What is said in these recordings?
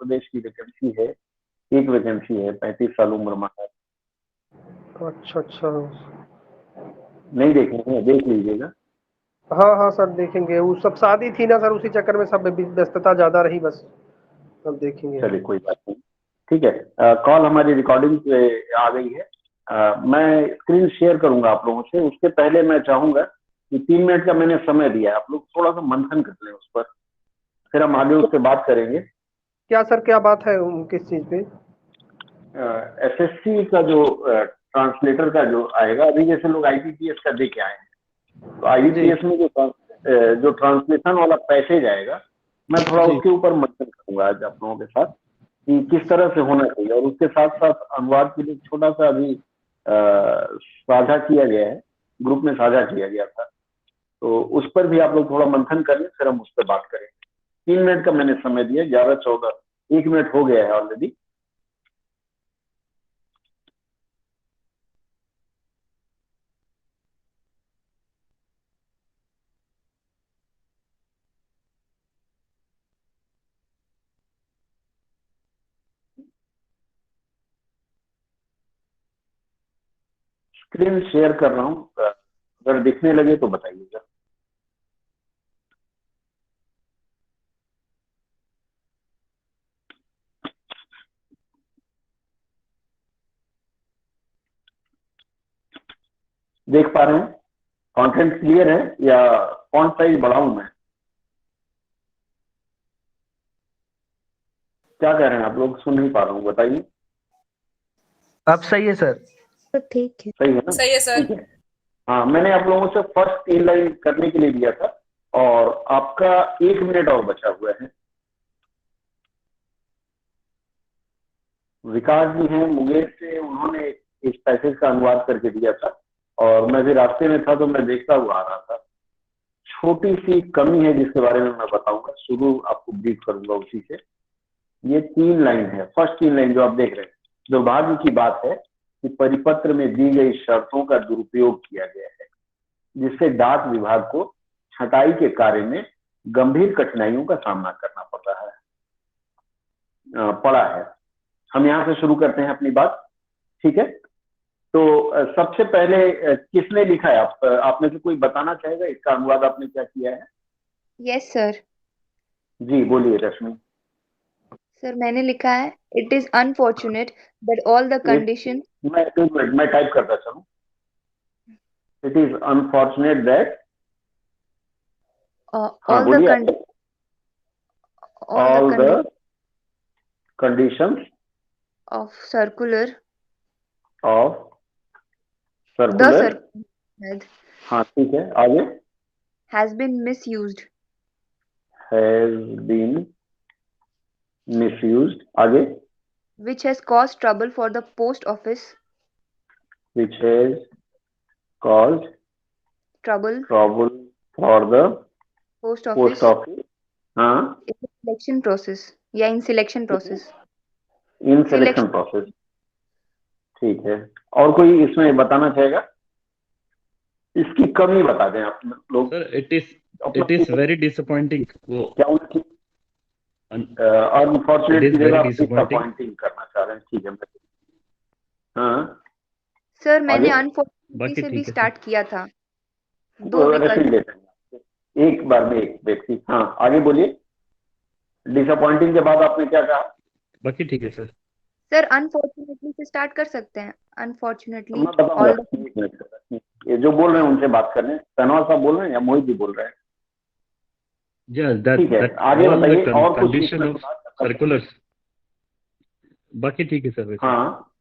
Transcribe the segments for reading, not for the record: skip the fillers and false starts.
प्रदेश की वैकेंसी है, एक वैकेंसी है, 35 साल उम्र मांगा। अच्छा अच्छा। नहीं देखेंगे, देख लीजिएगा। हाँ हाँ सर देखेंगे, वो सब शादी थी ना सर, उसी चक्कर में सब व्यस्तता ज्यादा रही बस। अब देखेंगे हम। चलिए कोई बात नहीं, ठीक है। कॉल हमारी रिकॉर्डिंग पे आ गई है। मैं स्क्रीन शेयर करूंगा आप लोगों से, उसके पहले मैं चाहूंगा कि 3 मिनट का मैंने समय दिया है, आप लोग थोड़ा सा मंथन कर लें उस पर, फिर हम आगे उस पर बात करेंगे। क्या सर, क्या बात है, किस चीज पे? एसएससी का जो ट्रांसलेटर का जो आएगा, अभी जैसे लोग आईपीपीएस का दे के आए हैं, तो जी आईपीपीएस में जो ट्रांसलेशन वाला पैसेज आएगा, मैं थोड़ा जी। उसके ऊपर मंथन करूंगा आज आप लोगों के साथ कि किस तरह से होना चाहिए, और उसके साथ साथ अनुवाद के लिए छोटा सा अभी साझा किया गया है, ग्रुप में साझा किया गया था, तो उस पर भी आप लोग थोड़ा मंथन कर लें, फिर हम उस पर बात करेंगे। 3 मिनट का मैंने समय दिया, 11-14, 1 मिनट हो गया है ऑलरेडी। स्क्रीन शेयर कर रहा हूँ, अगर दिखने लगे तो बताइएगा। देख पा रहे हैं? कंटेंट क्लियर है या फॉन्ट साइज बढ़ाऊं मैं? क्या कह रहे हैं आप लोग? सुन नहीं पा रहा हूँ, बताइए। अब सही है सर। तो ठीक है। सही है ना? सही है सर। ठीक है। हाँ, मैंने आप लोगों से फर्स्ट 3 लाइन करने के लिए दिया था, और आपका 1 मिनट और बचा हुआ है। विकास जी हैं मुंगेर से, उन्होंने इस पैसेज का अनुवाद करके दिया था, और मैं भी रास्ते में था तो मैं देखता हुआ आ रहा था। छोटी सी कमी है जिसके बारे में मैं बताऊंगा, शुरू आपको ब्रीफ करूंगा उसी से। ये 3 लाइन है, फर्स्ट 3 लाइन जो आप देख रहे हैं। दुर्भाग्य की बात है कि परिपत्र में दी गई शर्तों का दुरुपयोग किया गया है, जिससे डाक विभाग को छंटाई के कार्य में गंभीर कठिनाइयों का सामना करना पड़ा है। हम यहाँ से शुरू करते हैं अपनी बात, ठीक है? तो सबसे पहले किसने लिखा है? आप में से कोई बताना चाहेगा इसका अनुवाद आपने क्या किया है? Yes sir. जी बोलिए रश्मि। सर मैंने लिखा है, it is unfortunate that all the एक कंडीशन मैं 1 मिनट मैं टाइप करता चलूं। इट इज अनफॉर्चुनेट दैट, हाँ ऑल द बोलिए आप। All the all the condition conditions of circular of the circular, circular हाँ ठीक है, आगे। Has been misused has been misused, आगे। which has caused trouble for the post office which has caused trouble trouble for the post post office office, हाँ, in selection process या in selection process in selection selection process, ठीक है। और कोई इसमें बताना चाहेगा? इसकी कमी बता दें आप लोग सर अपना। इट इज वेरी डिसअपॉइंटिंग वो क्या उनकी इट अनफॉर्चुनेट की इज वेरी जगह आप डिसअपॉइंटिंग। डिसअपॉइंटिंग करना चाह रहे हैं, ठीक है। हाँ, सर मैंने आगे। अनफॉर्चुनेटली बाकी से भी ठीक है सर। स्टार्ट किया था, दो रसीद विकल्प। लेते हैं एक बार में, एक व्यक्ति। हाँ आगे बोलिए। डिसअपॉइंटिंग के बाद आपने क्या कहा? बाकी ठीक है सर। सर अनफॉर्चुनेटली से स्टार्ट कर सकते हैं, तो अनफॉर्चुनेटली मैं बताऊंगा, ऑल द 1 मिनट का। ये जो बोल रहे हैं उनसे बात कर लें, सनवाल साहब बोल रहे हैं या मोहित जी बोल रहे हैं? यस ठीक है, दैट आगे ऑल द बताइए, और कुछ कंडीशन इसमें ऑफ सुधार करना चाहें? सर्कुलर्स। बाकी ठीक है सर वैसे। हाँ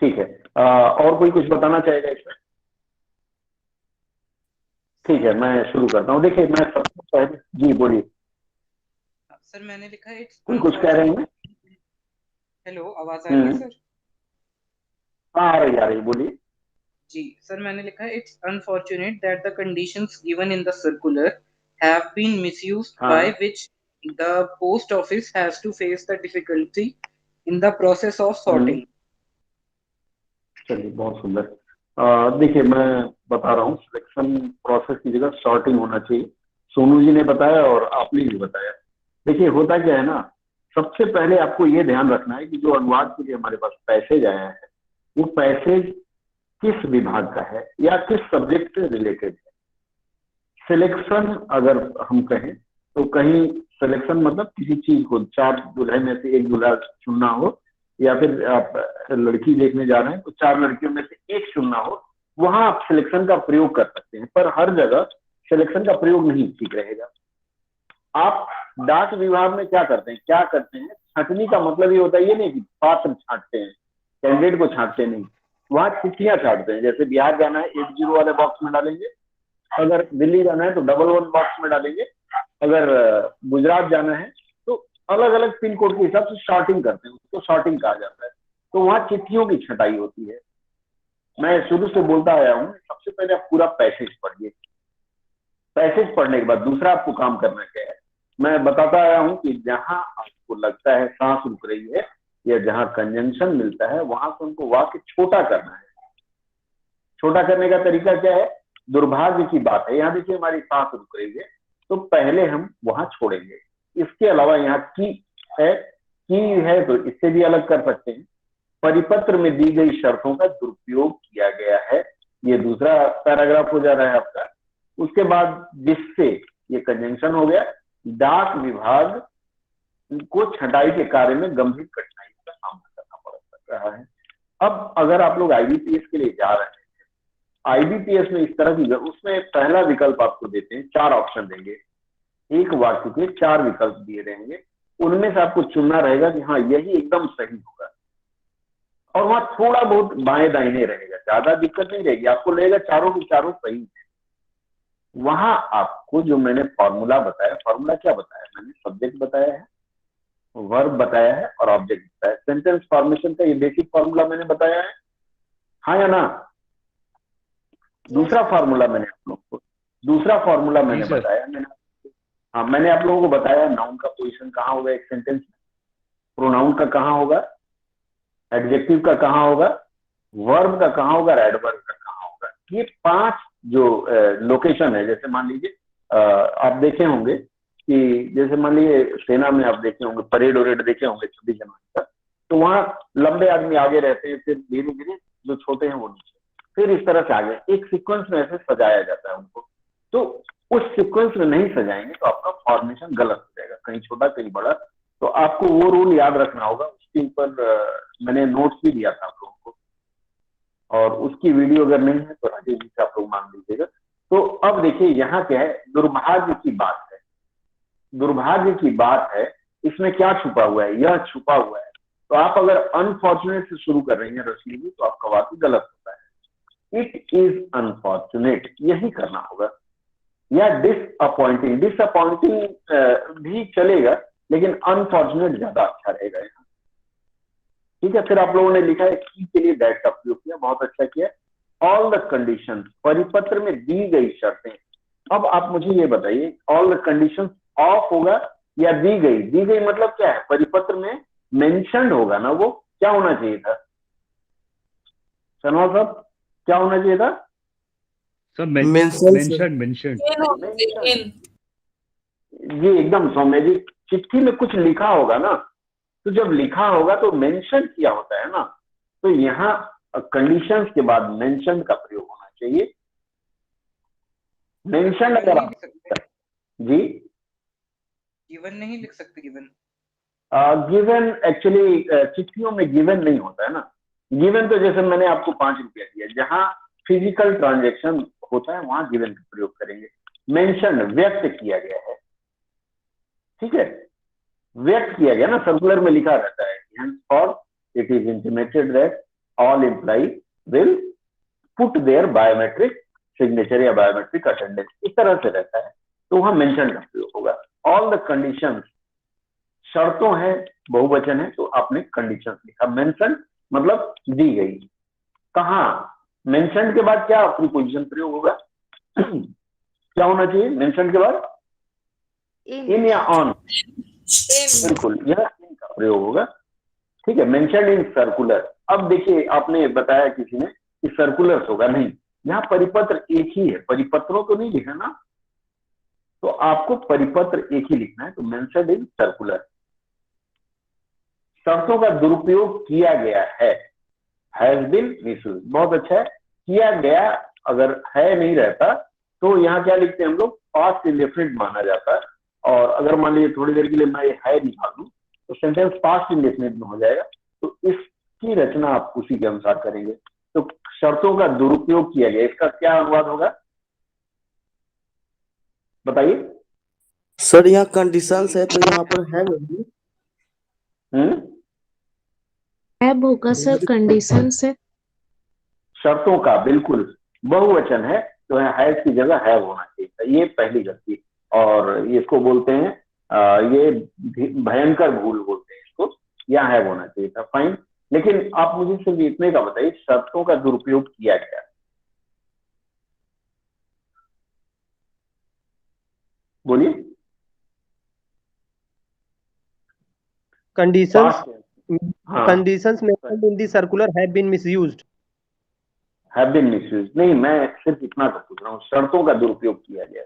ठीक है। और कोई कुछ बताना चाहेगा इसमें? ठीक है, मैं शुरू करता हूँ। देखिए, मैं सबसे पहले, जी बोलिए। सर मैंने लिखा है इट्स कोई कुछ कह रहे हैं? अनफॉर्चुनेट। हेलो, आवाज आ रही है हम्म, सर? हाँ आ रही, बोलिए। जी सर, मैंने लिखा है it's unfortunate that the conditions given in the circular have been misused by हाँ। Which the post office has to face the difficulty in the process of sorting. चलिए बहुत सुंदर। देखिए, मैं बता रहा हूँ, सिलेक्शन प्रोसेस की जगह सॉर्टिंग होना चाहिए। सोनू जी ने बताया और आपने भी बताया। देखिए होता क्या है ना, सबसे पहले आपको ये ध्यान रखना है कि जो अनुवाद के लिए हमारे पास पैसेज आया है वो पैसेज किस विभाग का है या किस सब्जेक्ट से रिलेटेड है। सिलेक्शन अगर हम कहें तो कहीं सिलेक्शन मतलब किसी चीज को 4 दुल्हे में से एक दुल्हा चुनना हो, या फिर आप लड़की देखने जा रहे हैं तो 4 लड़कियों में से एक चुनना हो, वहां आप सिलेक्शन का प्रयोग कर सकते हैं, पर हर जगह सिलेक्शन का प्रयोग नहीं ठीक रहेगा। आप डाक विभाग में क्या करते हैं, छंटनी का मतलब ये होता है, ये नहीं कि पात्र छांटते हैं, कैंडिडेट को छांटते नहीं, वहां चिट्ठियां छांटते हैं। जैसे बिहार जाना है 80 वाले बॉक्स में डालेंगे, अगर दिल्ली जाना है तो 11 बॉक्स में डालेंगे, अगर गुजरात जाना है तो अलग अलग पिन कोड के हिसाब से शॉर्टिंग करते हैं, उसको शॉर्टिंग कहा जाता है। तो वहां चिट्ठियों की छटाई होती है। मैं शुरू से बोलता आया हूँ, सबसे पहले आप पूरा पैसेज पढ़िए। पैसेज पढ़ने के बाद दूसरा आपको काम करना क्या है, मैं बताता आया हूँ कि जहां आपको लगता है सांस रुक रही है या जहां कंजंक्शन मिलता है वहां से उनको वाक्य छोटा करना है। छोटा करने का तरीका क्या है, दुर्भाग्य की बात है, यहाँ देखिए हमारी सांस रुक रही है तो पहले हम वहां छोड़ेंगे। इसके अलावा यहाँ की है तो इससे भी अलग कर सकते हैं। परिपत्र में दी गई शर्तों का दुरुपयोग किया गया है, ये दूसरा पैराग्राफ हो जा रहा है आपका। उसके बाद जिससे ये कंजंक्शन हो गया, डाक विभाग को छंटाई के कार्य में गंभीर कठिनाई का सामना करना पड़ रहा है। अब अगर आप लोग आईबीपीएस के लिए जा रहे हैं, आईबीपीएस में इस तरह की, उसमें पहला विकल्प आपको देते हैं, 4 ऑप्शन देंगे, एक वाक्य के 4 विकल्प दिए रहेंगे, उनमें से आपको चुनना रहेगा कि हाँ यही एकदम सही होगा। और वहां थोड़ा बहुत बाएं दाहिने रहेगा, ज्यादा दिक्कत नहीं रहेगी, आपको लगेगा चारों के चारों सही है। वहां आपको जो मैंने फॉर्मूला बताया, फॉर्मूला क्या बताया मैंने, सब्जेक्ट बताया है, वर्ब बताया है और ऑब्जेक्ट बताया है। सेंटेंस फॉर्मेशन का ये बेसिक फॉर्मूला मैंने बताया है, हाँ या ना। दूसरा फॉर्मूला मैंने आप लोगों को बताया, मैंने आप लोगों को बताया नाउन का पोजीशन कहाँ होगा एक सेंटेंस में, प्रोनाउन का कहाँ होगा, एडजेक्टिव का कहाँ होगा, वर्ब का कहाँ होगा, एडवर्ब का कहाँ होगा। ये 5 जो लोकेशन है, जैसे मान लीजिए आप देखे होंगे कि जैसे मान लीजिए सेना में आप देखे होंगे, परेड वरेड देखे होंगे 26 जनवरी का, तो वहां लंबे आदमी आगे रहते हैं, फिर धीरे धीरे जो छोटे हैं वो नीचे, फिर इस तरह से आगे एक सीक्वेंस में ऐसे सजाया जाता है उनको। तो उस सीक्वेंस में नहीं सजाएंगे तो आपका फॉर्मेशन गलत हो जाएगा, कहीं छोटा कहीं बड़ा। तो आपको वो रूल याद रखना होगा। उसके ऊपर मैंने नोट्स भी दिया था आप लोगों को, और उसकी वीडियो अगर नहीं है तो राजेश जी से आप लोग मांग लीजिएगा। तो अब देखिए यहाँ क्या है, दुर्भाग्य की बात है, दुर्भाग्य की बात है, इसमें क्या छुपा हुआ है, यह छुपा हुआ है। तो आप अगर अनफॉर्चुनेट से शुरू कर रही हैं रसलीली तो आपका वाक्य गलत होता है। इट इज अनफॉर्चुनेट, यही करना होगा, या डिसअपॉइंटिंग। डिसअपॉइंटिंग भी चलेगा लेकिन अनफॉर्चुनेट ज्यादा अच्छा रहेगा यहाँ, ठीक है। फिर आप लोगों ने लिखा है की के लिए दैट का प्रयोग किया, बहुत अच्छा किया। ऑल द कंडीशन, परिपत्र में दी गई शर्तें। अब आप मुझे ये बताइए, ऑल द कंडीशन ऑफ होगा या दी गई? दी गई मतलब क्या है, परिपत्र में मेंशन्ड होगा ना, वो क्या होना चाहिए था सनवाल साहब, क्या होना चाहिए था? सब मेंशन्ड। ये एकदम सौम्य जी, चिट्ठी में कुछ लिखा होगा ना, तो जब लिखा होगा तो मेंशन किया होता है ना, तो यहाँ कंडीशंस के बाद मेंशन का प्रयोग होना चाहिए। मेंशन अगर आप जी गिवन नहीं लिख सकते, गिवन एक्चुअली चिट्ठियों में गिवन नहीं होता है ना। गिवन तो जैसे मैंने आपको 5 रुपया दिया, जहां फिजिकल ट्रांजैक्शन होता है वहां गिवन का प्रयोग करेंगे। मेंशन व्यक्त किया गया है, ठीक है, व्यक्त किया गया ना, सर्कुलर में लिखा रहता है, henceforth it is intimated that all employees will put their biometric signature या biometric attendance, इस तरह से रहता है, तो वहां मेंशन का प्रयोग होगा। ऑल द कंडीशंस, शर्तों है, बहुवचन है, तो आपने कंडीशंस लिखा। मेंशन मतलब दी गई। कहा मेंशन के बाद क्या प्रीपोजिशन प्रयोग होगा क्या होना चाहिए मेंशन के बाद? इन या ऑन? बिल्कुल, यह इन का प्रयोग होगा, ठीक है। Mention in circular. अब देखिए आपने बताया किसी ने कि सर्कुलर होगा, नहीं, यहाँ परिपत्र एक ही है, परिपत्रों तो नहीं लिखा ना, तो आपको परिपत्र एक ही लिखना है, तो मेंशन इन सर्कुलर। शर्तों का दुरुपयोग किया गया है, हैज बीन मिसयूज। बहुत अच्छा है। किया गया अगर है नहीं रहता तो यहाँ क्या लिखते हैं हम लोग, पास्ट इंडेफिनिट माना जाता है। और अगर मान लीजिए थोड़ी देर के लिए मैं ये है निकाल दूं तो सेंटेंस पास्ट इंडेफिनिट में हो जाएगा। तो इसकी रचना आप उसी के अनुसार करेंगे। तो शर्तों का दुरुपयोग किया गया, इसका क्या अनुवाद होगा बताइए। सर यहाँ कंडीशंस है तो यहाँ पर है नहीं। हैव होगा सर, कंडीशन से। शर्तों का बिल्कुल बहुवचन है तो हैज की जगह हैव होना चाहिए। ये पहली गलती, और इसको बोलते हैं ये भयंकर भूल बोलते हैं इसको। यहाँ हैव होना चाहिए था, फाइन। लेकिन आप मुझे सिर्फ इतने का बताइए, शर्तों का दुरुपयोग किया गया, बोलिए। Conditions हाँ, conditions mentioned in the circular have been misused. Have been misuse नहीं, मैं सिर्फ इतना का पूछ रहा हूँ, शर्तों का दुरुपयोग किया गया।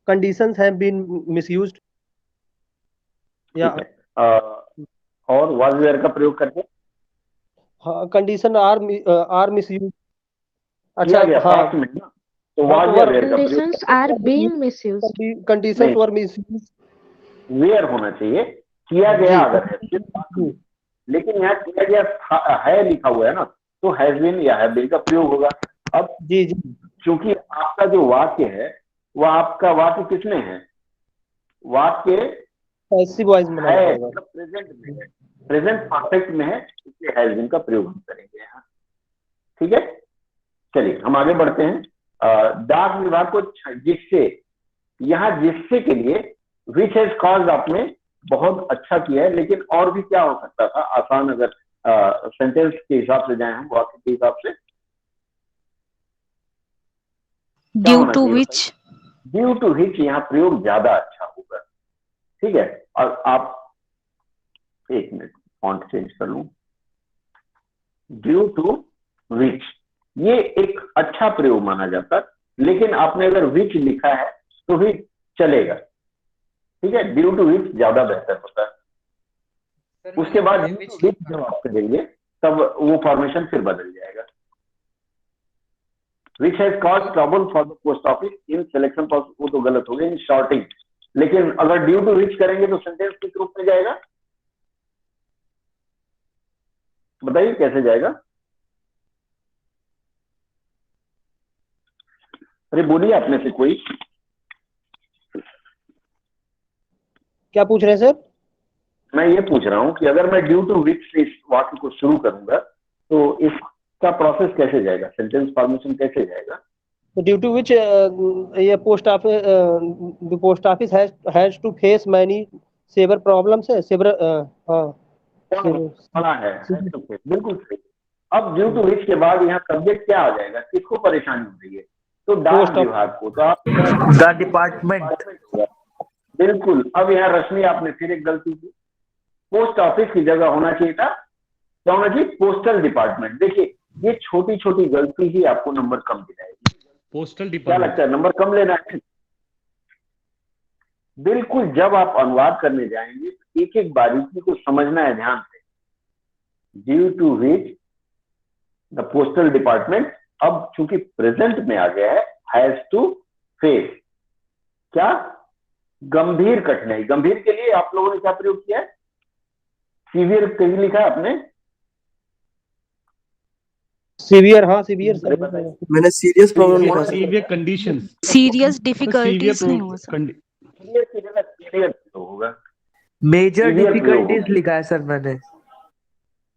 Conditions have been misused. या ठीक है। और वाज वेयर का प्रयोग करके हाँ, कंडीशन आर मिसयूज। अच्छा किया गया हाँ, पास्ट में ना, तो वाज या वेयर का प्रयोग conditions are being misused. Conditions were misuse. Were होना चाहिए। किया गया अगर है सिर्फ पास्ट में। लेकिन यहाँ किया गया है लिखा हुआ है ना, तो हैज बीन या हैव बीन का प्रयोग होगा। अब जी जी चूंकि आपका जो वाक्य है वह आपका वाक्य किसमें है, वाक्य पैसिव वॉइस में है, होगा। मतलब प्रेजेंट में है, प्रेजेंट परफेक्ट में है, इसलिए हैज बीन का प्रयोग हम करेंगे यहाँ। ठीक है, चलिए हम आगे बढ़ते हैं। डाक विभाग को जिससे, यहाँ जिससे के लिए विच हैज कॉज्ड आपने बहुत अच्छा किया है, लेकिन और भी क्या हो सकता था आसान, अगर सेंटेंस के हिसाब से जाए हम, वाक्य के हिसाब से due to which. Due to which यहाँ प्रयोग ज्यादा अच्छा होगा। ठीक है, और आप एक मिनट फॉन्ट चेंज कर लूं। ड्यू टू विच ये एक अच्छा प्रयोग माना जाता है, लेकिन आपने अगर विच लिखा है तो भी चलेगा। ठीक है, ड्यू टू विच ज्यादा बेहतर होता है। उसके बाद जब आप करेंगे तब वो फॉर्मेशन फिर बदल जाएगा। विच has caused trouble for the post office in selection process, वो तो गलत हो गया, इन शॉर्टिंग। लेकिन अगर ड्यू टू विच करेंगे तो सेंटेंस किस रूप में जाएगा बताइए, कैसे जाएगा? अरे बोलिए आप में से कोई। क्या पूछ रहे हैं सर? मैं ये पूछ रहा हूं कि अगर मैं ड्यू टू विच से इस वाक्य को शुरू करूंगा तो इसका प्रोसेस कैसे जाएगा, सेंटेंस फॉर्मेशन कैसे जाएगा? तो ड्यू टू विच ये post office has to face many sever problems है, सेवर बड़ा है तो बिल्कुल सही। अब ड्यू टू विच के बाद यहाँ सब्जेक्ट क्या आ जाएगा, किसको परेशानी हो रही है? तो डाक विभाग को। तो आप द डिपार्टमेंट। बिल्कुल। अब यहाँ रश्मि आपने फिर एक गलती की, पोस्ट ऑफिस की जगह होना चाहिए था, क्या होना चाहिए? Postal department. देखिए ये छोटी छोटी गलती ही आपको नंबर कम दिलाएगी। पोस्टल क्या डिपार्टमेंट। लगता है नंबर कम लेना है? बिल्कुल। जब आप अनुवाद करने जाएंगे तो एक एक बारीकी को समझना है ध्यान से। Due to which the postal department, अब चूंकि प्रेजेंट में आ गया है, हैज टू फेस क्या? गंभीर कठिनाई। गंभीर के लिए आप लोगों ने क्या प्रयोग किया है? सीवियर कहीं लिखा है आपने? सीवियर, हाँ सीवियर सर। मैंने सीरियस प्रॉब्लम लिखा sir. Severe conditions. Serious difficulties नहीं हुआ सर। सीवियर की जगह सीवियर होगा। मेजर Severe डिफिकल्टीज प्रयोग। लिखा है सर मैंने।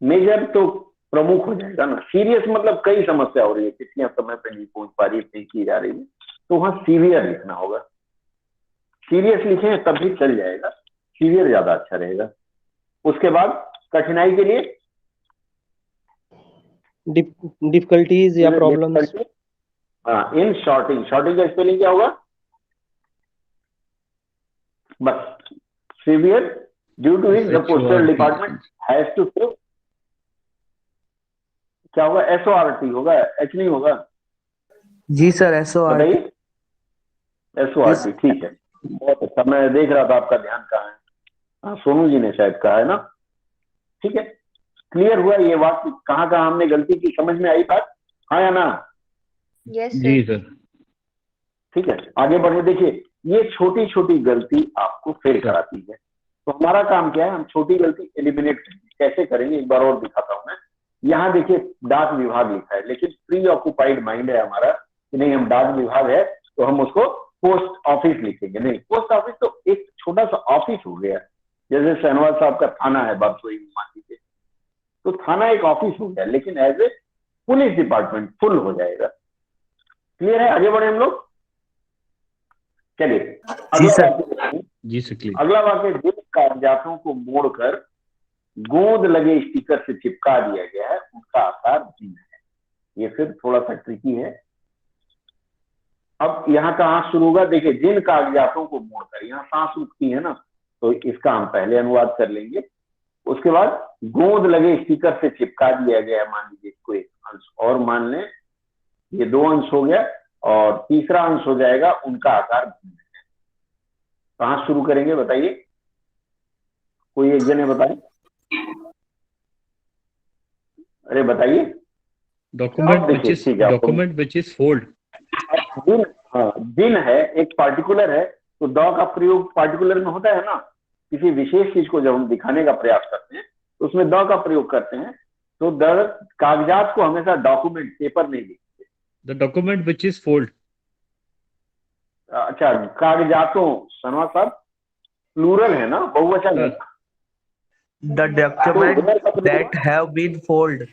मेजर तो प्रमुख हो जाएगा ना। सीरियस मतलब कई समस्या हो रही है, चिट्ठियां समय पर नहीं पहुंच पा रही, नहीं की जा रही है, तो वहां सीवियर लिखना होगा। सीरियस लिखे तब भी चल जाएगा, सीवियर ज्यादा अच्छा रहेगा। उसके बाद कठिनाई के लिए डिफिकल्टीज या प्रॉब्लम्स। हाँ, इन शॉर्टिंग। शॉर्टिंग का स्पेलिंग क्या होगा? बस severe. Due to which the postal department has to face, क्या होगा? SORT होगा, H नहीं होगा। जी सर, SORT। बताइए SORT। ठीक है, बहुत अच्छा। मैं देख रहा था आपका ध्यान कहाँ है। हाँ, सोनू जी ने शायद कहा है ना। ठीक है, क्लियर हुआ ये वाक्य, कहाँ कहाँ हमने गलती की, समझ में आई बात, हाँ या ना? यस जी सर। सर। ठीक है, आगे बढ़े। देखिए, ये छोटी छोटी गलती आपको फेल कराती है, तो हमारा काम क्या है, हम छोटी गलती एलिमिनेट कैसे करेंगे, एक बार और दिखाता हूं मैं। यहाँ देखिए डाक विभाग लिखा है, लेकिन प्री ऑक्युपाइड माइंड है हमारा कि नहीं, हम डाक विभाग है तो हम उसको पोस्ट ऑफिस लिखेंगे। नहीं, पोस्ट ऑफिस तो एक छोटा सा ऑफिस हो गया, जैसे शहनवाज साहब का थाना है बारसोई में, मान लीजिए, तो थाना एक ऑफिस हो गया, लेकिन as a police department full हो जाएगा। क्लियर है? आगे बढ़े हम लोग, चलिए जी अगला सर। वाक्य। जी सर, क्लियर। अगला वाक्य, जिन कागजातों को मोड़कर गोंद लगे स्टिकर से चिपका दिया गया है उनका आकार भिन्न है। ये फिर थोड़ा सा ट्रिकी है। अब यहाँ कहाँ शुरू होगा, देखिए, जिन कागजातों को मोड़कर, यहाँ सांस रुकती है ना, तो इसका हम पहले अनुवाद कर लेंगे। उसके बाद गोंद लगे स्टिकर से चिपका दिया गया है, मान लीजिए इसको एक अंश और मान लें, ये 2 अंश हो गया, और तीसरा अंश हो जाएगा उनका आकार भिन्न है। कहाँ शुरू करेंगे बताइए, कोई एक जने बताए, अरे बताइए। Document which is fold. दिन, हाँ, दिन है, एक पार्टिकुलर है, तो द का प्रयोग पार्टिकुलर में होता है ना, किसी विशेष चीज को जब हम दिखाने का प्रयास करते हैं तो उसमें द का प्रयोग करते हैं। तो द कागजात को हमेशा डॉक्यूमेंट, पेपर नहीं लिखते। The document which is fold. अच्छा, कागजातों, शर्मा साहब प्लूरल है ना, बहुवचन है। The document that have been folded.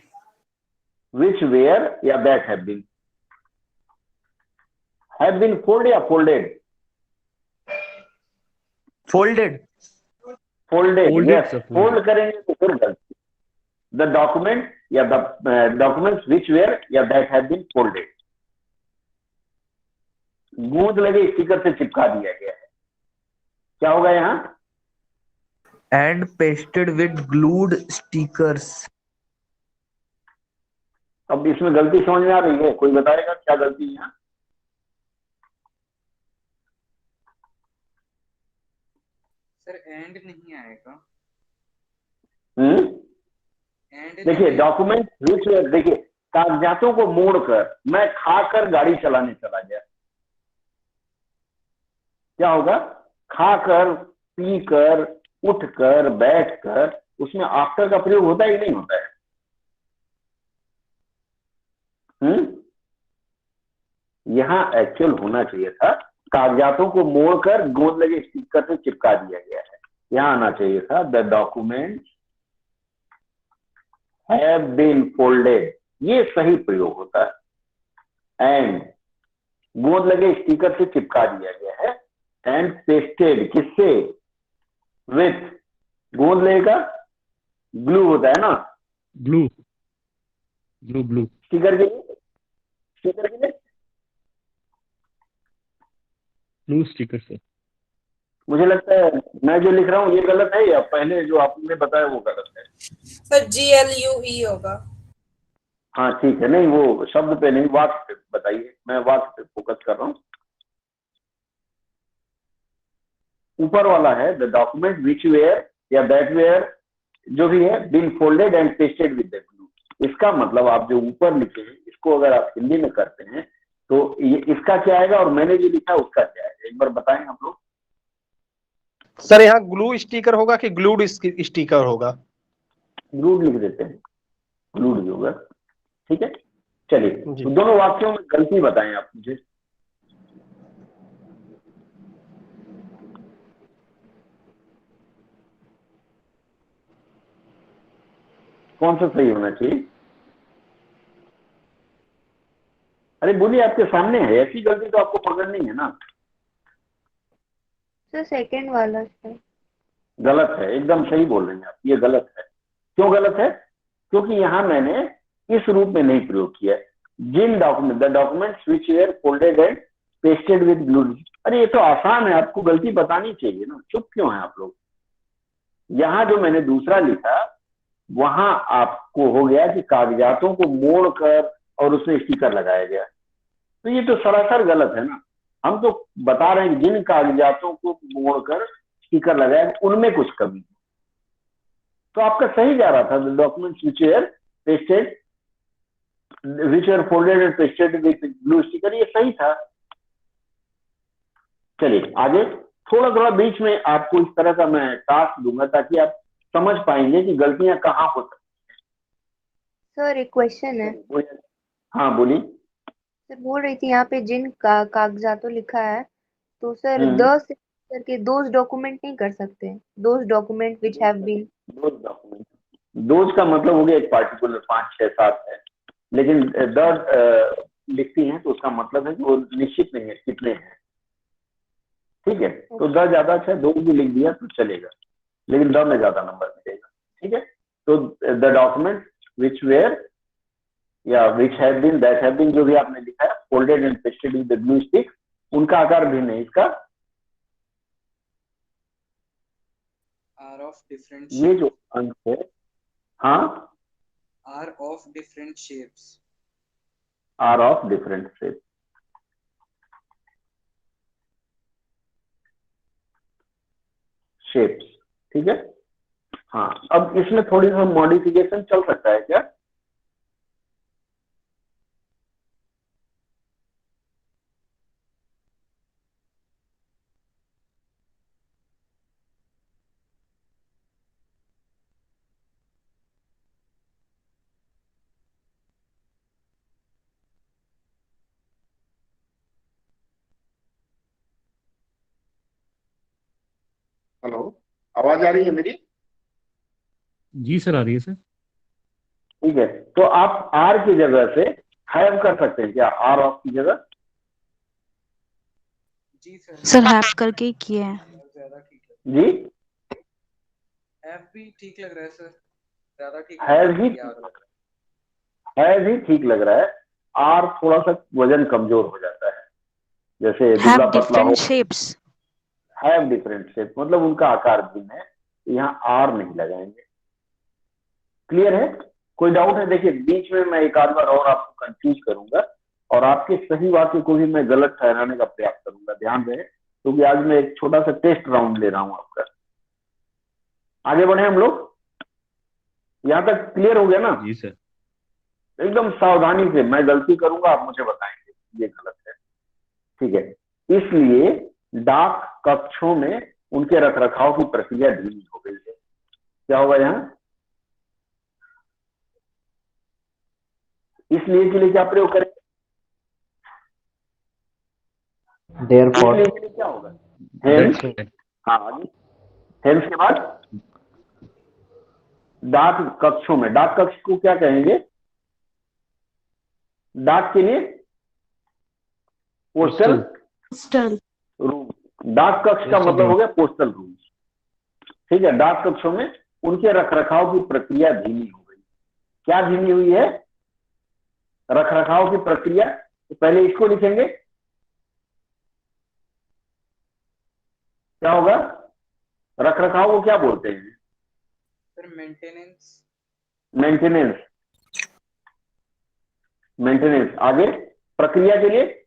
Which were या that have been? Have been folded या folded? Folded. Folded, yes. sir, Fold करेंगे तो फिर गलती। The document या the documents which were या that have been folded. गोंद लगे स्टिकर से चिपका दिया गया है, क्या होगा यहाँ? And pasted with glued stickers. अब इसमें गलती समझ में आ रही है? कोई बताएगा क्या गलती है यहाँ? सर एंड नहीं आएगा। देखिए, डॉक्यूमेंट विच, देखिए, कागजातों को मोड़कर मैं खाकर गाड़ी चलाने चला गया, क्या होगा? खाकर, पीकर, उठकर, बैठकर, उसमें आफ्टर का प्रयोग होता है कि नहीं होता है? यहां एक्चुअल होना चाहिए था, कागजातों को मोड़कर गोंद लगे स्टिकर से चिपका दिया गया है, यहां आना चाहिए था the document have been folded, ये सही प्रयोग होता है। एंड गोंद लगे स्टिकर से चिपका दिया गया है, एंड पेस्टेड, किससे? विथ, गोंद लेगा ग्लू होता है ना, ग्लू, ग्लू स्टिकर के लिए ग्लू स्टिकर से। मुझे लगता है मैं जो लिख रहा हूँ ये गलत है, या पहले जो आपने बताया वो गलत है? सर GLUE होगा। हाँ ठीक है, नहीं वो शब्द पे नहीं, वाक्य पे बताइए, मैं वाक्य पे फोकस कर रहा हूँ। ऊपर वाला है द डॉक्यूमेंट विच वेयर या दैट वेयर, जो भी है, been folded and pasted with the glue. इसका मतलब आप जो ऊपर लिखे हैं इसको अगर आप हिंदी में करते हैं तो ये इसका क्या आएगा, और मैंने जो लिखा उसका क्या आएगा, एक बार बताएं हम लोग। सर यहाँ ग्लू स्टिकर होगा कि ग्लूड स्टिकर होगा? ग्लूड लिख देते हैं, ग्लूड जो होगा। ठीक है, चलिए, तो दोनों वाक्यों में गलती बताएं आप मुझे। कौन सा सही होना चाहिए? अरे बोलिए, आपके सामने है, ऐसी गलती तो आपको पकड़नी है ना। सर सेकंड वाला सर गलत है, एकदम सही बोल रहे हैं आप, ये गलत है। क्यों गलत है? क्योंकि यहां मैंने इस रूप में नहीं प्रयोग किया, जिन document, the documents which were folded and pasted with glue. अरे ये तो आसान है, आपको गलती बतानी चाहिए ना, चुप क्यों है आप लोग? यहां जो मैंने दूसरा लिखा वहां आपको हो गया कि कागजातों को मोड़कर और उसमें स्टिकर लगाया गया, तो ये तो सरासर गलत है ना। हम तो बता रहे हैं जिन कागजातों को मोड़कर स्टिकर लगाया, उनमें कुछ कमी है। तो आपका सही जा रहा था, documents which are pasted which are folded and pasted with blue sticker, ये सही था। चलिए आगे, थोड़ा थोड़ा बीच में आपको इस तरह का मैं टास्क दूंगा ताकि आप समझ पाएंगे कि गलतियां कहाँ हो सकती सर एक क्वेश्चन है। हैं। हाँ बोलिए। सर बोल रही थी यहाँ पे जिन कागजातों लिखा है, तो सर द से करके दोज डॉक्यूमेंट नहीं कर सकते? Those document which have been, those document, those का मतलब हो गया एक पार्टिकुलर 5, 6, 7 है, लेकिन द लिखती हैं तो उसका मतलब है कि वो निश्चित नहीं है कितने हैं। ठीक है, तो द ज्यादा अच्छा है, दो भी लिख दिया तो चलेगा, लेकिन द में ज्यादा नंबर मिलेगा। ठीक है, तो द डॉक्यूमेंट विच वेयर या which have been, that have been, जो भी आपने लिखा है, folded and pasted with the glue stick, उनका आकार भिन्न है। इसका आर ऑफ डिफरेंट, ये जो अंक है, हाँ, are of different shapes, are of different shape, shapes. ठीक है, हाँ, अब इसमें थोड़ी सा मॉडिफिकेशन चल सकता है क्या? हेलो, आवाज आ रही है मेरी? जी सर, आ रही है सर। ठीक है, तो आप आर की जगह से हैव कर सकते हैं क्या, आर ऑफ की जगह? जी सर। सर हैव करके ही किए हैं। ज्यादा ठीक है, जी, हैव भी ठीक लग रहा है सर, ज्यादा ठीक हैव ही ठीक लग रहा है। आर थोड़ा सा वजन कमजोर हो जाता है, जैसे दुबला हैव पतला हो। Different shapes. Have different shape मतलब उनका आकार भिन्न है, यहाँ आर नहीं लगाएंगे। क्लियर है? कोई डाउट है? देखिए बीच में मैं एक आध बार और आपको कंफ्यूज करूंगा और आपके सही वाक्य को भी मैं गलत ठहराने का प्रयास करूंगा, ध्यान रहे, क्योंकि आज मैं एक छोटा सा टेस्ट राउंड ले रहा हूं आपका। आगे बढ़े हम लोग, यहां तक क्लियर हो गया ना? जी सर। एकदम सावधानी से, मैं गलती करूंगा आप मुझे बताएंगे ये गलत है। ठीक है, इसलिए डाक कक्षों में उनके रखरखाव की प्रक्रिया धीमी हो गई है। क्या होगा यहाँ? इसलिए के लिए क्या प्रयोग करें? Therefore, इसलिए के लिए क्या होगा? हेंस। हाँ, हेंस के बाद डाक कक्षों में, डाक कक्ष को क्या कहेंगे? डाक के लिए पोस्टल रूम। डाक कक्ष का मतलब हो गया पोस्टल रूम। ठीक है, डाक कक्षों में उनके रखरखाव की प्रक्रिया धीमी हो गई। क्या धीमी हुई है? रखरखाव की प्रक्रिया। तो पहले इसको लिखेंगे, क्या होगा? रखरखाव को क्या बोलते हैं? Sir maintenance. Maintenance, maintenance. आगे प्रक्रिया के लिए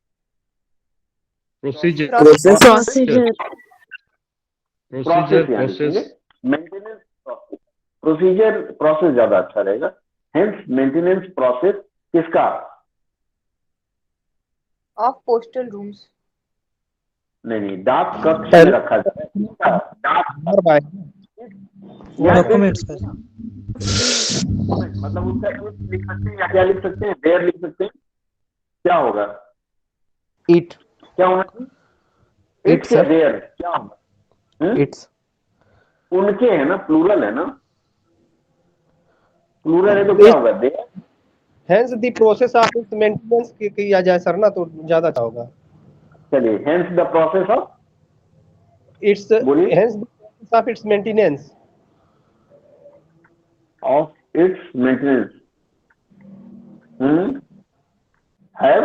procedure, process, maintenance process, procedure process ज्यादा अच्छा रहेगा। हेंस मेंटेनेंस प्रोसेस किसका? Of postal rooms. नहीं, डाक कक्ष में रखा जाता है। किसका? डाक डॉक्यूमेंट्स का मतलब उसका इट लिख सकते हैं या क्या लिख सकते हैं? देयर लिख सकते हैं। क्या होगा? इट, क्या होना चाहिए? इट्स या देयर, क्या होगा? इट्स, उनके है ना, प्लूरल है ना, प्लूरल है तो क्या होगा? There. Hence the process of its maintenance किया जाए सर ना, तो ज्यादा अच्छा होगा। चलिए, hence the process of, its, बोलिए, hence the process of its maintenance, of its maintenance. Have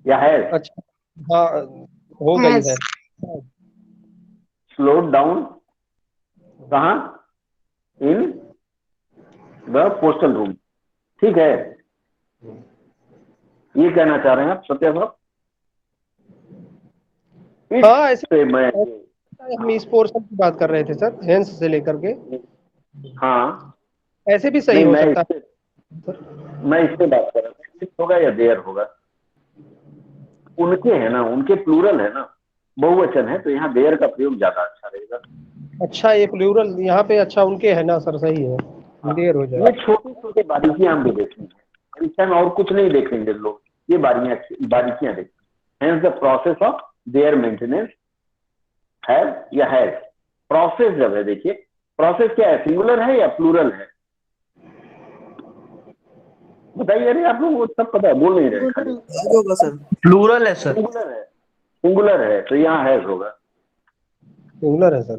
या हैज? अच्छा, हाँ, हो गई है। स्लोड डाउन कहाँ? In the postal room. ठीक है, ये कहना चाह रहे हैं आप सत्या साहब? हाँ, ऐसे से मैं हम इस पोर्शन की बात कर रहे थे सर, हेंस से लेकर के। हाँ ऐसे भी सही नहीं, हो मैं सकता इससे बात कर रहा था, इट होगा या देयर होगा। उनके है ना, उनके प्लूरल है ना, बहुवचन है, तो यहाँ देयर का प्रयोग ज्यादा अच्छा रहेगा। है। अच्छा, ये प्लूरल यहाँ पे, अच्छा उनके है ना सर, सही है, देर हो ये जाए। छोटी छोटी बारीकियां हम भी देखेंगे, परीक्षा में और कुछ नहीं देखेंगे लोग, ये बारीकियां देखेंगे। Hence the process of their maintenance have या हैज। प्रोसेस जब है, देखिए प्रोसेस क्या है, सिंगुलर है या प्लूरल है, बताइए। अरे आप लोग वो सब पता है, बोल नहीं रहे खाली। हैज होगा सर। प्लूरल है सर। सिंगुलर है, सिंगुलर है, तो यहाँ हैज होगा। सिंगुलर है सर।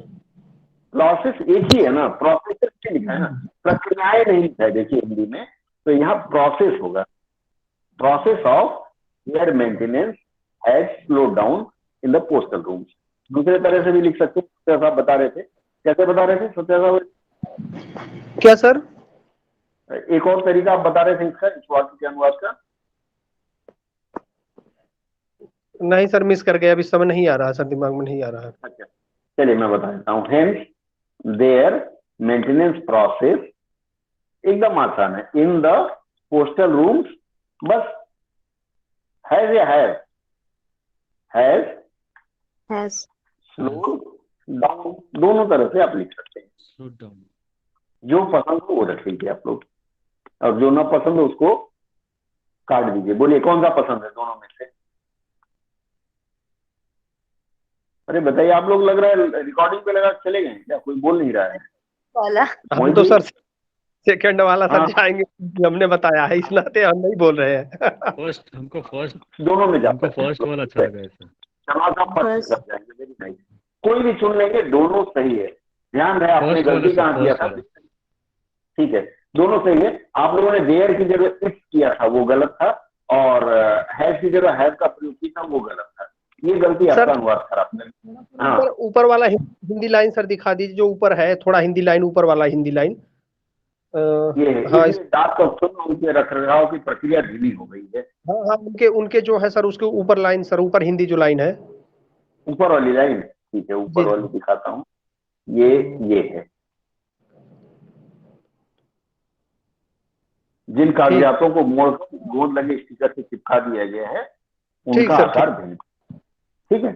प्रोसेस एक ही है ना, प्रोसेस से लिखा है ना, प्रक्रियाएं नहीं लिखा है देखिए हिंदी में, तो यहाँ प्रोसेस होगा। Process of air maintenance has slowed down in the postal rooms. दूसरे तरह से भी लिख सकते हैं, सत्या साहब बता रहे थे। कैसे बता रहे थे सत्या साहब? क्या सर? एक और तरीका आप बता रहे थे इसका, इस वाक्य के अनुवाद का। नहीं सर, मिस कर गया, अभी समय नहीं आ रहा सर, दिमाग में नहीं आ रहा है। अच्छा चलिए मैं बता देता हूँ। हेंस देयर मेंटेनेंस प्रोसेस, एकदम आसान है, इन द पोस्टल रूम्स, बस हैज या हैज स्लो डाउन, दोनों तरह से आप लिख सकते हैं। Slow down. जो पसंद हो वो रख लीजिए आप लोग, और जो ना पसंद हो उसको काट दीजिए। बोलिए कौन सा पसंद है दोनों में से? अरे बताइए आप लोग, लग रहा है रिकॉर्डिंग पे लगा चले गए क्या, कोई बोल नहीं रहा है? वाला हम तो सर सेकंड वाला सर हाँ। जाएंगे, हमने बताया है, इस नाते हम नहीं बोल रहे हैं। फर्स्ट, हमको फर्स्ट, दोनों में हमको जाते फर्स्ट वाला अच्छा लगा है सर। फर्स्ट कर जाएंगे, वेरी नाइस। कोई भी चुन लेंगे, दोनों सही है। ध्यान रहे आपने फर्स्ट वाला गलती सर, कहाँ किया फर्स्ट था। वाला। ठीक है, दोनों सही है। आप लोगों ने देयर की जगह इट्स किया था, वो गलत था, और हैज की जगह हैज का प्रयोग किया था, वो गलत था। ये गलती सर, आपका अनुवाद खराब कर। हाँ ऊपर वाला हिंदी लाइन सर दिखा दीजिए, जो ऊपर है, थोड़ा हिंदी लाइन, ऊपर वाला हिंदी लाइन। ये है, हाँ इसलिए डाक ऑप्शन उनके रखरखाव की प्रक्रिया धीमी हो गई है। हाँ हाँ, उनके उनके जो है सर, उसके ऊपर लाइन सर, ऊपर हिंदी जो लाइन है, ऊपर वाली लाइन, ठीक है, ऊपर जी वाली दिखाता हूँ। ये है, जिन कागजातों को मोड़कर गोंद लगे स्टिकर से चिपका दिया गया है, उनका सर, आकार भिन्न। ठीक है,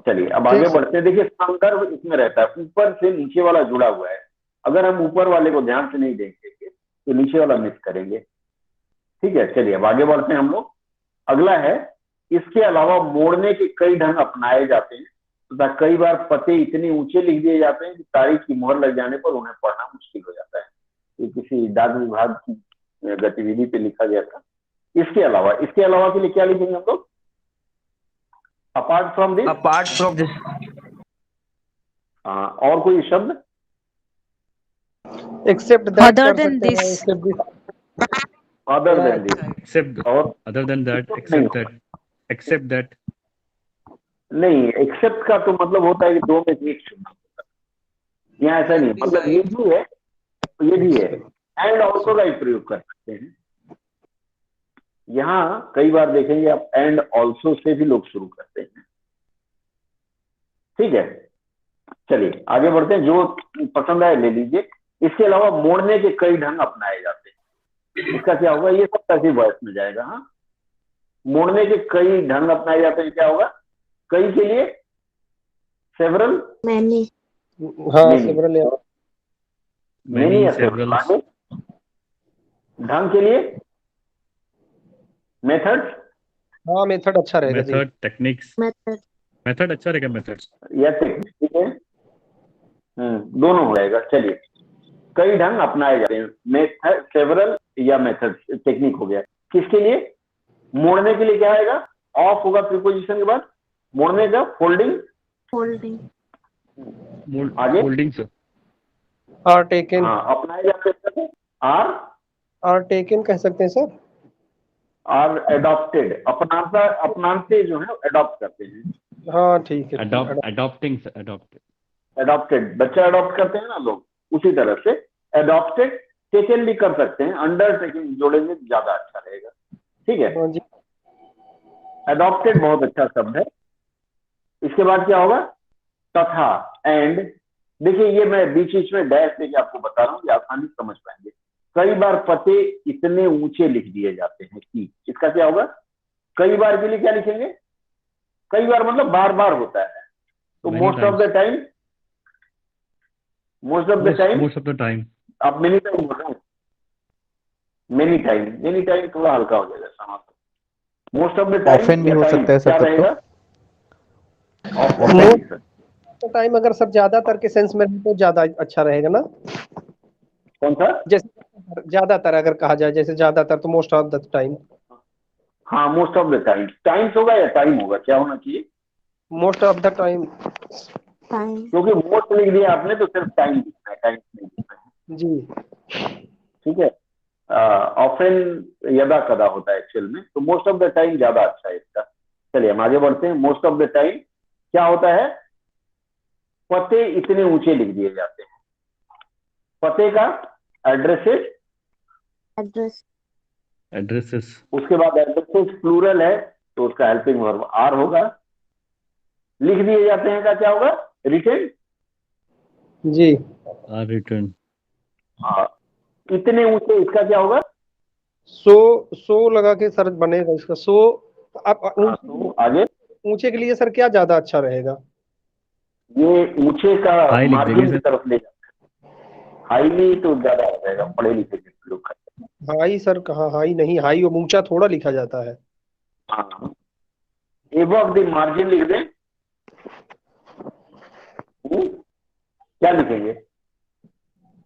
चलिए अब ठीक आगे सर। बढ़ते हैं। देखिए संदर्भ इसमें रहता है, ऊपर से नीचे वाला जुड़ा हुआ है। अगर हम ऊपर वाले को ध्यान से नहीं देखेंगे तो नीचे वाला मिस करेंगे। ठीक है, चलिए अब आगे बढ़ते हैं हम लोग। अगला है, इसके अलावा मोड़ने के कई ढंग अपनाए जाते हैं तथा कई बार पते इतने ऊंचे लिख दिए जाते हैं कि तारीख की मोहर लग जाने पर उन्हें पढ़ना मुश्किल हो जाता है। ये किसी डाक विभाग की गतिविधि पे लिखा गया था। इसके अलावा के लिए क्या लिखेंगे हम लोग? अपार्ट फ्रॉम दिस, और कोई शब्द? Except that, Other than this. Other than this, Except, और other than that, except that. नहीं, एक्सेप्ट का तो मतलब होता है कि दो में से एक चुनना होता है। यहाँ ऐसा नहीं, मतलब ये भी है, ये भी है, एंड ऑल्सो का ही प्रयोग कर सकते हैं। यहाँ कई बार देखेंगे आप, एंड ऑल्सो से भी लोग शुरू करते हैं। ठीक है, चलिए आगे बढ़ते हैं। जो पसंद आए ले लीजिए। इसके अलावा मोड़ने के कई ढंग अपनाए जाते हैं। इसका क्या होगा? ये सब पैसिव वॉइस में जाएगा। हाँ, मोड़ने के कई ढंग अपनाए जाते हैं, क्या होगा? कई के लिए सेवरल, मैनी। हाँ सेवरल, Many, या several. सेवरल। ढंग के लिए मेथड्स हाँ मेथड अच्छा रहेगा जी। Method, techniques. Method अच्छा रहेगा, methods. या टेक्निक। ठीक है, दोनों हो जाएगा। चलिए, कई ढंग अपनाए जाते हैं, मेथड, सेवरल या मेथड, टेक्निक हो गया। किसके लिए? मोड़ने के लिए क्या आएगा? ऑफ होगा प्रीपोजिशन के बाद। मोड़ने का फोल्डिंग, आगे Holding sir. आर टेकन, हाँ, अपनाए जाते हैं आर टेकन कह सकते हैं सर। आर एडॉप्टेड, अपनाते जो है अडॉप्ट करते हैं। हाँ ठीक है, Adopting sir, adopted. एडॉप्टेड, बच्चा अडॉप्ट करते हैं ना लोग, उसी तरह से एडॉप्टेड। टेकन भी कर सकते हैं, अंडर टेकन जोड़ेंगे तो ज्यादा अच्छा रहेगा। ठीक है, हाँ जी। एडॉप्टेड बहुत अच्छा शब्द है। इसके बाद क्या होगा? तथा एंड, देखिए ये मैं बीच बीच में डैश देके आपको बता रहा हूँ कि आसानी से समझ पाएंगे। कई बार पते इतने ऊंचे लिख दिए जाते हैं कि इसका क्या होगा, कई बार के लिए क्या लिखेंगे, कई बार मतलब बार बार होता है, तो Many most of the time, most of the time, most of the time. आप मेनी टाइम बोल रहे हैं, मेनी टाइम, मेनी टाइम थोड़ा हल्का हो जाएगा समाप्त। Most of the time often भी हो सकता है क्या सर, रहेगा, मोस्ट टाइम अगर सर ज्यादातर के सेंस में तो ज्यादा अच्छा रहेगा ना। कौन सा, जैसे ज्यादातर अगर कहा जाए, जैसे ज्यादातर तो मोस्ट ऑफ द टाइम। हाँ most of the time, times होगा या टाइम होगा, क्या होना चाहिए, मोस्ट ऑफ द टाइम। क्योंकि मोस्ट लिख दिया आपने तो सिर्फ टाइम लिखना है, टाइम नहीं लिखना है जी ठीक है। ऑफन यदा कदा होता है एक्चुअल में, तो मोस्ट ऑफ द टाइम ज्यादा अच्छा है इसका। चलिए हम आगे बढ़ते हैं। मोस्ट ऑफ द टाइम क्या होता है, पते इतने ऊंचे लिख दिए जाते हैं। पते का एड्रेसेस, Addresses. उसके बाद एड्रेसेस प्लूरल है तो उसका हेल्पिंग वर्ब आर होगा। लिख दिए जाते हैं का क्या होगा, रिटन। Ji Are written. हाँ, इतने ऊंचे इसका क्या होगा, सो लगा के सर बनेगा इसका सो। आप तो आगे ऊंचे के लिए सर क्या ज्यादा अच्छा रहेगा? ये ऊंचे का हाई लिख मार्जिन देंगे की सर। तरफ ले जाते हैं, हाईली तो ज्यादा हो जाएगा, पढ़े लिखे के लोग करते हैं। हाई सर कहाँ, हाई नहीं, हाई और ऊंचा थोड़ा लिखा जाता है। हाँ, एबव द मार्जिन लिख दें, क्या लिखेंगे,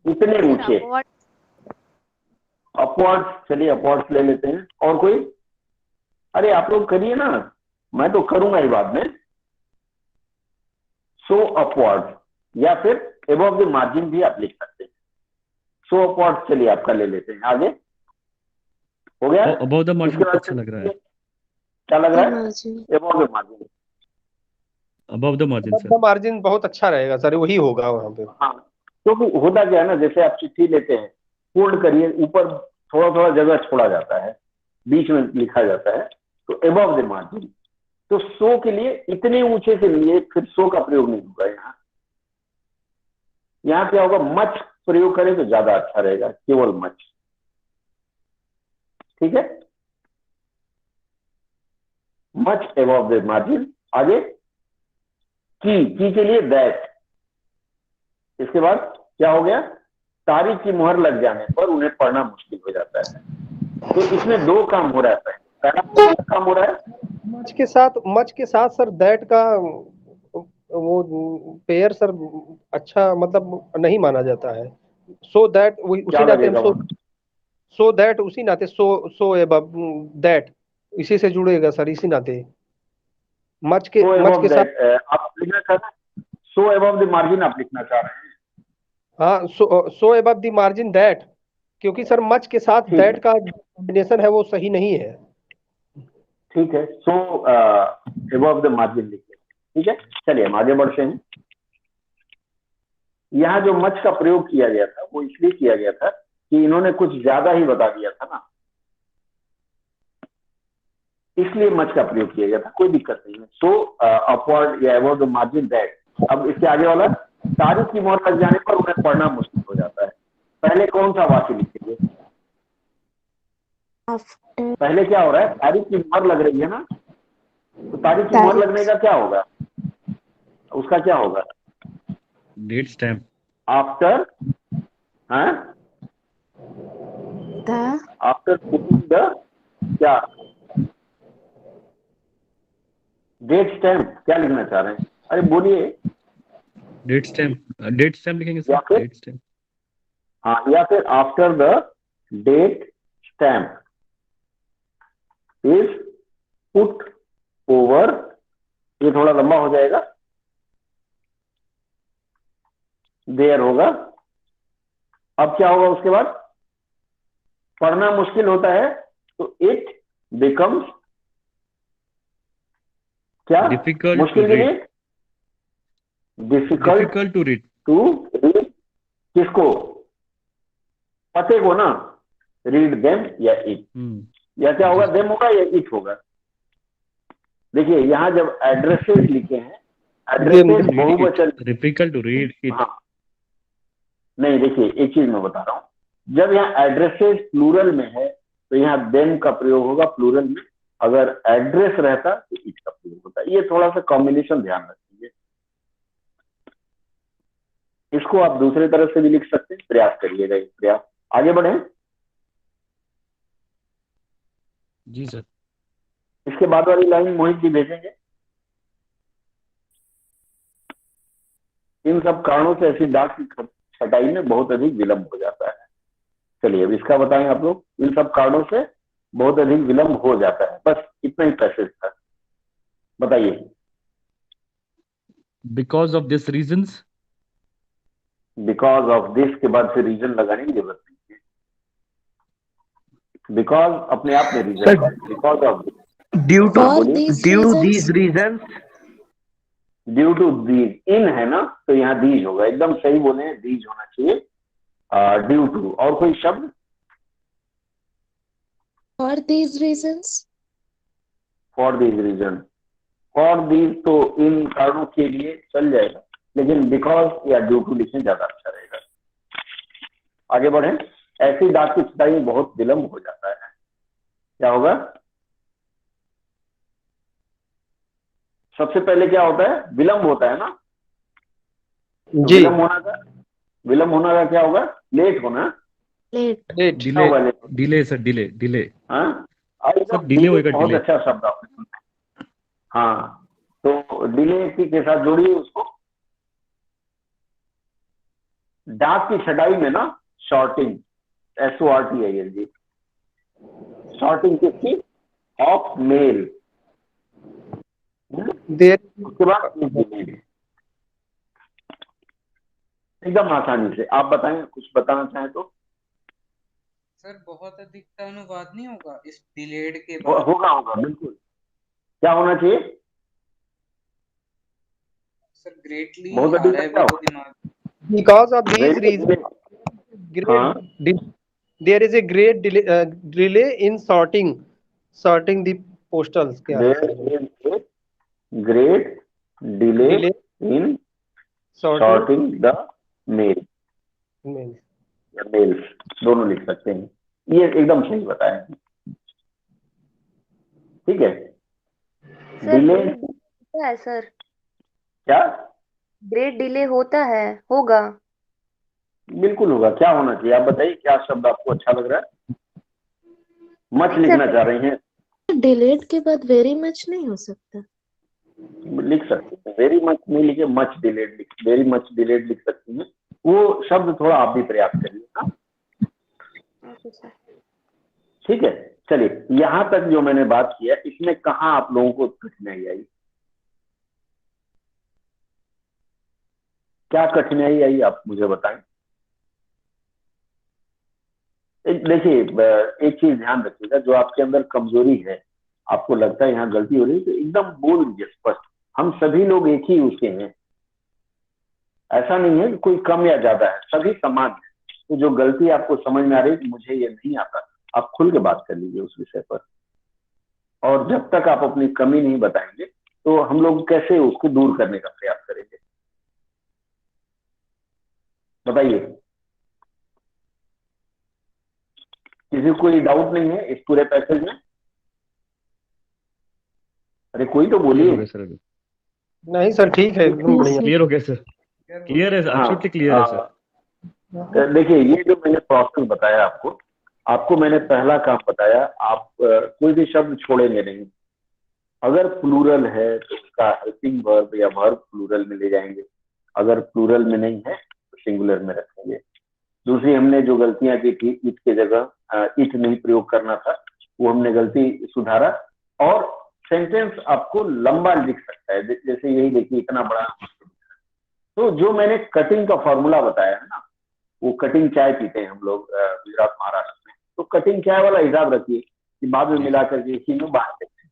इतने ऊंचे, अपवर्ड्स। चलिए अपवर्ड्स ले लेते हैं। और कोई, अरे आप लोग करिए ना, मैं तो करूंगा ही बाद में। सो अपवर्ड या फिर एबव द मार्जिन भी आप लिख सकते हैं। सो अपवर्ड चलिए आपका ले लेते हैं, आगे हो गया। Above the margin इसके बाद अच्छा लग रहा है। क्या लग रहा है, above the margin. Above the margin sir. Margin बहुत अच्छा रहेगा सर, वही होगा वहाँ पे। हाँ, क्योंकि होता क्या है ना, जैसे आप चिट्ठी लेते हैं, पूर्ण करिए, ऊपर थोड़ा थोड़ा जगह छोड़ा जाता है, बीच में लिखा जाता है, तो एबव द मार्जिन। तो सो के लिए इतने ऊंचे के लिए फिर सो का प्रयोग नहीं होगा। यहाँ क्या होगा, मच प्रयोग करें तो ज्यादा अच्छा रहेगा, केवल मच। ठीक है, मच एबव द मार्जिन। आगे की के लिए दैट। इसके बाद क्या हो गया, तारीख की मुहर लग जाने पर उन्हें पढ़ना मुश्किल हो जाता है। तो इसमें दो काम हो रहा है। पहला काम हो रहा है, मच के साथ सर दैट का वो पेयर सर अच्छा मतलब नहीं माना जाता है। सो दैट उसी नाते सो दैट उसी नाते सो एबव दैट इसी से जुड़ेगा सर, इसी नाते मच के साथ आप लिखना चाह रहे हैं, सो एबव द मार्जिन आप लिखना चाह रहे हैं। हाँ, सो एबव द मार्जिन दैट, क्योंकि सर मच के साथ दैट का कॉम्बिनेशन है वो सही नहीं है। ठीक है, सो एबव द मार्जिन लिखिए। ठीक है, चलिए हम आगे बढ़ते हैं। यहाँ जो मच का प्रयोग किया गया था वो इसलिए किया गया था कि इन्होंने कुछ ज्यादा ही बता दिया था ना, इसलिए मच का प्रयोग किया गया था, कोई दिक्कत नहीं है। सो अपवर्ड या एबव द मार्जिन दैट। अब इसके आगे वाला, तारीख की मोहर लग जाने पर उन्हें पढ़ना मुश्किल हो जाता है। पहले कौन सा वाक्य लिखेंगे, पहले क्या हो रहा है, तारीख की मोहर लग रही है ना, तो तारीख की मोहर लगने का क्या होगा, उसका क्या होगा, Date stamp. After, after putting the क्या, डेट स्टैम्प। क्या लिखना चाह रहे हैं, अरे बोलिए। Date stamp. Date stamp लिखेंगे या सर। फिर Date stamp. हाँ, या फिर after the date stamp is put over, ये थोड़ा लंबा हो जाएगा, देयर होगा। अब क्या होगा उसके बाद, पढ़ना मुश्किल होता है तो इट बिकम्स क्या, Difficult मुश्किल to के read. लिए difficult Difficult to read. To read. किसको, पते को ना, रीड देम या इट, या क्या होगा, देम होगा या इट होगा। देखिए यहां जब एड्रेसेस लिखे हैं एड्रेसेस बहुवचन, Difficult to read it. हाँ नहीं, देखिए एक चीज मैं बता रहा हूँ, जब यहाँ एड्रेसेस प्लूरल में है तो यहाँ देम का प्रयोग होगा प्लूरल में, अगर एड्रेस रहता तो इट का प्रयोग होता। ये थोड़ा सा कॉम्बिनेशन ध्यान रखिए। इसको आप दूसरे तरफ से भी लिख सकते हैं, प्रयास करिएगा, एक प्रयास। आगे बढ़े जी सर। इसके बाद वाली लाइन मोहित जी भेजेंगे। इन सब कारणों से ऐसी दाग की छटाई में बहुत अधिक विलंब हो जाता है। चलिए अब इसका बताएं आप लोग। इन सब कारणों से बहुत अधिक विलंब हो जाता है, बस इतना ही पैसेज था, बताइए। Because of this reasons. Because of this के बाद फिर रीजन लगाने की जरूरत नहीं है। बिकॉज अपने आप में रीजन है, because of due to For these these reasons, reason, due to these, इन है ना तो यहाँ दीज होगा, एकदम सही बोले हैं, दीज होना चाहिए, ड्यू टू। और कोई शब्द? for these reasons, for these reason, for these तो इन कारणों के लिए चल जाएगा, लेकिन बिकॉज या ड्यू टू लिखने ज्यादा अच्छा रहेगा। आगे बढ़े। ऐसी दाग की छटाई में बहुत विलंब हो जाता है, क्या होगा? सबसे पहले क्या होता है? विलंब होता है ना, तो जी, विलंब होना का क्या होगा? लेट होना। late, लेट, क्या होगा लेट? Delay sir, delay. हाँ एकदम सब डिले होएगा, बहुत डिले। अच्छा शब्द आपने सुना। हाँ तो डिले के साथ जोड़िए उसको। दाग की छटाई में ना शॉर्टिंग, SORTING, शॉर्टिंग किसकी? Of mail. देर, उसके बाद डिले। एकदम आसानी से आप बताएं, कुछ बताना चाहें तो। सर बहुत अधिक का अनुवाद नहीं होगा इस डिलेड के बाद? होगा बिल्कुल। क्या होना चाहिए? सर ग्रेटली बहुत आ अधिक रहा है क्या अभी तो होगा? दिमाग। because of these reasons, हाँ there is a great delay in sorting the postals, क्या है there sir? Is a great delay Delay इन sorting sorting the mail mails. या मेल्स, दोनों लिख सकते हैं। ये एकदम सही बताया, ठीक है। सर डिले ग्रेट होता है सर, क्या? ग्रेट डिले होता है, होगा। बिल्कुल होगा। क्या होना चाहिए आप बताइए, क्या शब्द आपको अच्छा लग रहा है? मच नहीं लिखना सर, चाह रही हैं? delayed के बाद very much नहीं हो सकता। लिख सकते हैं, वेरी मच नहीं लिखे, मच डिलेड लिख, वेरी मच डिलेड लिख सकती हैं। वो शब्द थोड़ा आप भी प्रयास करिए ना, ओके सर। ठीक है। चलिए यहां तक जो मैंने बात किया, इसमें कहाँ आप लोगों को कठिनाई आई? क्या कठिनाई आई आप मुझे बताएं। देखिए एक चीज ध्यान रखिएगा, जो आपके अंदर कमजोरी है, आपको लगता है यहाँ गलती हो रही है, तो एकदम बोल दीजिए स्पष्ट। हम सभी लोग एक ही उसके हैं, ऐसा नहीं है कि कोई कम या ज्यादा है, सभी समान है। तो जो गलती आपको समझ में आ रही है कि मुझे ये नहीं आता, आप खुल के बात कर लीजिए उस विषय पर। और जब तक आप अपनी कमी नहीं बताएंगे तो हम लोग कैसे उसको दूर करने का प्रयास करेंगे, बताइए। किसी को कोई डाउट नहीं है इस पूरे पैसेज में? अरे कोई तो Clear हो बोलिए। गया सर अभी। नहीं सर, ठीक है, एकदम बढ़िया। Clear हो गया सर। Clear है, हाँ absolutely clear है सर। देखिए ये जो मैंने प्रोसेस बताया आपको मैंने पहला काम बताया, आप कोई भी शब्द छोड़ेंगे नहीं। अगर प्लूरल है तो उसका हेल्पिंग वर्ब या वर्ब प्लूरल में ले जाएंगे, अगर प्लूरल में नहीं है तो सिंगुलर में रखेंगे। दूसरी हमने जो गलतियां की थी, इट के जगह इट नहीं प्रयोग करना था, वो हमने गलती सुधारा। और सेंटेंस आपको लंबा लिख सकता है, जैसे यही देखिए इतना बड़ा। तो जो मैंने कटिंग का फॉर्मूला बताया है ना, वो कटिंग चाय पीते हैं हम लोग गुजरात महाराष्ट्र में, तो कटिंग चाय वाला हिसाब रखिए कि बाद में मिला करके इसी में बांट देते हैं।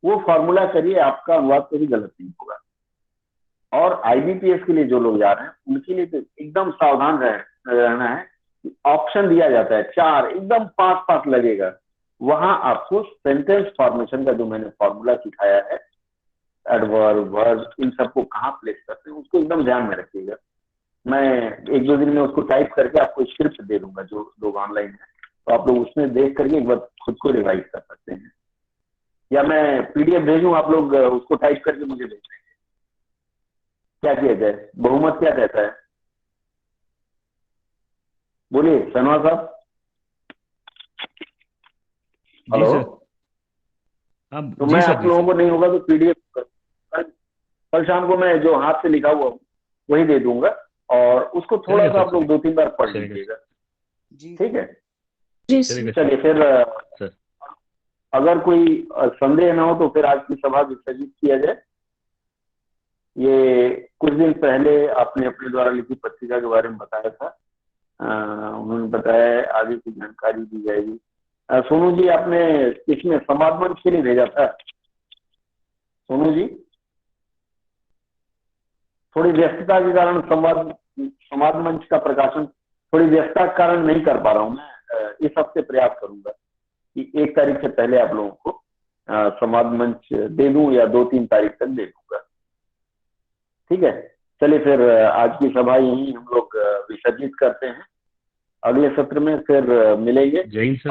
वो फॉर्मूला करिए, आपका अनुवाद कभी गलत नहीं होगा। और IBPS के लिए जो लोग जा रहे हैं उनके लिए तो एकदम सावधान रहना है। ऑप्शन दिया जाता है 4, एकदम 5 लगेगा। वहां आपको सेंटेंस फॉर्मेशन का जो मैंने फॉर्मूला सिखाया है, एडवर्ब, वर्ब, इन सबको कहाँ प्लेस करते हैं उसको एकदम ध्यान में रखिएगा। मैं 1-2 दिन में उसको टाइप करके आपको स्क्रिप्ट दे दूंगा जो लोग ऑनलाइन है, तो आप लोग उसमें देख करके एक बार खुद को रिवाइज कर सकते हैं, या मैं पीडीएफ भेजूं, आप लोग उसको टाइप करके मुझे भेज देंगे। क्या किया जाए? बहुमत क्या कहता है? बोलिए शनवा साहब। जी हेलो। सर। हाँ तो जी मैं सर, आप जी लोगों सर। को नहीं होगा तो पीडीएफ कल शाम को मैं जो हाथ से लिखा हुआ वही दे दूंगा, और उसको थोड़ा चलेगा सा सर, आप लोग चलेगा 2-3 बार पढ़ चलेगा लीजिएगा। जी ठीक है, जी चलेगा सर। सर। चलिए फिर सर अगर कोई संदेह ना हो तो फिर आज की सभा विसर्जित किया जाए। ये कुछ दिन पहले आपने अपने द्वारा लिखी पत्रिका के बारे में बताया था, उन्होंने बताया आगे की जानकारी दी जाएगी। सोनू जी, आपने इसमें संवाद मंच के लिए भेजा था? सोनू जी, थोड़ी व्यस्तता के कारण संवाद मंच का प्रकाशन थोड़ी व्यस्तता के कारण नहीं कर पा रहा हूँ मैं। इस हफ्ते प्रयास करूंगा कि 1 तारीख से पहले आप लोगों को संवाद मंच दे दूं, या 2-3 तारीख तक दे दूंगा। ठीक है, चलिए फिर आज की सभा यही हम लोग विसर्जित करते हैं। अगले सत्र में फिर मिलेंगे। जय हिंद सर।